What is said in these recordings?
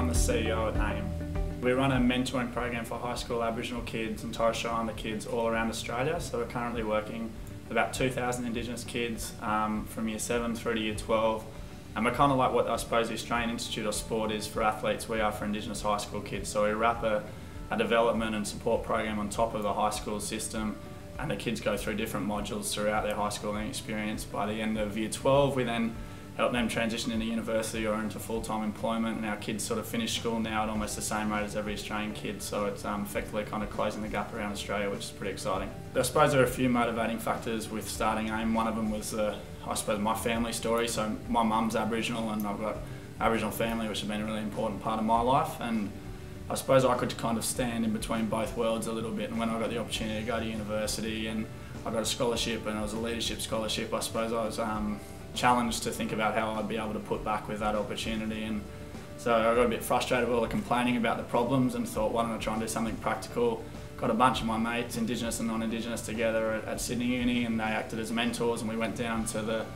I'm the CEO at AIME. We run a mentoring program for high school Aboriginal kids and Torres Strait Islander kids all around Australia. So we're currently working with about 2,000 Indigenous kids from Year 7 through to Year 12. And we're kind of like what I suppose the Australian Institute of Sport is for athletes, we are for Indigenous high school kids. So we wrap a development and support program on top of the high school system, and the kids go through different modules throughout their high schooling experience. By the end of Year 12, we then help them transition into university or into full-time employment, and our kids sort of finish school now at almost the same rate as every Australian kid, so it's effectively kind of closing the gap around Australia, which is pretty exciting. I suppose there are a few motivating factors with starting AIME. One of them was, I suppose, my family story. So my mum's Aboriginal and I've got Aboriginal family, which has been a really important part of my life, and I suppose I could kind of stand in between both worlds a little bit. And when I got the opportunity to go to university and I got a scholarship, and it was a leadership scholarship, I suppose I was challenged to think about how I'd be able to put back with that opportunity. And so I got a bit frustrated with all the complaining about the problems and thought, why don't I try and do something practical? Got a bunch of my mates, Indigenous and non-Indigenous, together at Sydney Uni, and they acted as mentors, and we went down to the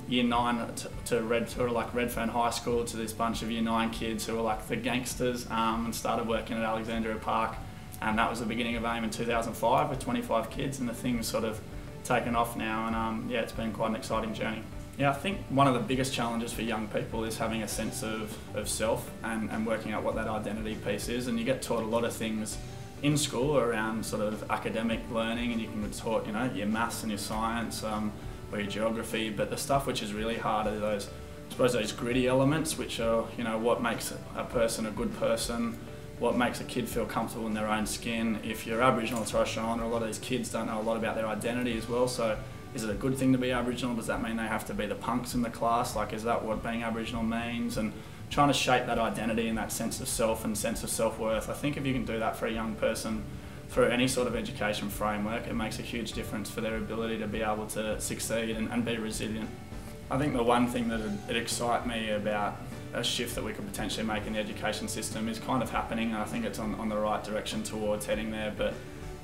Year 9 to Redfern High School, to this bunch of Year 9 kids who were like the gangsters, and started working at Alexandria Park. And that was the beginning of AIME in 2005 with 25 kids, and the thing's sort of taken off now, and yeah, it's been quite an exciting journey. Yeah, I think one of the biggest challenges for young people is having a sense of self and working out what that identity piece is. And you get taught a lot of things in school around sort of academic learning, and you can be taught, you know, your maths and your science, or your geography, but the stuff which is really hard are those, I suppose, those gritty elements, which are, you know, what makes a person a good person, what makes a kid feel comfortable in their own skin. If you're Aboriginal or Torres Strait Islander, a lot of these kids don't know a lot about their identity as well. So is it a good thing to be Aboriginal? Does that mean they have to be the punks in the class? Like, is that what being Aboriginal means? And trying to shape that identity and that sense of self and sense of self-worth. I think if you can do that for a young person through any sort of education framework, it makes a huge difference for their ability to be able to succeed and be resilient. I think the one thing that it excites me about a shift that we could potentially make in the education system is kind of happening, and I think it's on the right direction towards heading there, but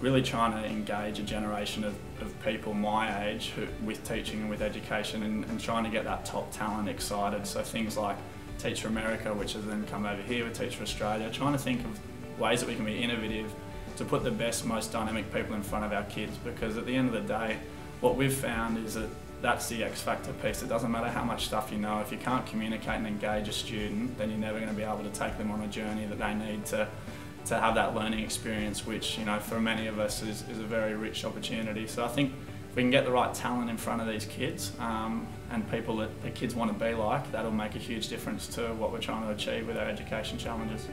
really trying to engage a generation of people my age with teaching and with education, and trying to get that top talent excited. So things like Teach for America, which has then come over here with Teach for Australia, trying to think of ways that we can be innovative to put the best, most dynamic people in front of our kids, because at the end of the day, what we've found is that that's the X factor piece. It doesn't matter how much stuff you know, if you can't communicate and engage a student, then you're never going to be able to take them on a journey that they need to have that learning experience, which, you know, for many of us is a very rich opportunity. So I think if we can get the right talent in front of these kids, and people that the kids want to be like, that'll make a huge difference to what we're trying to achieve with our education challenges.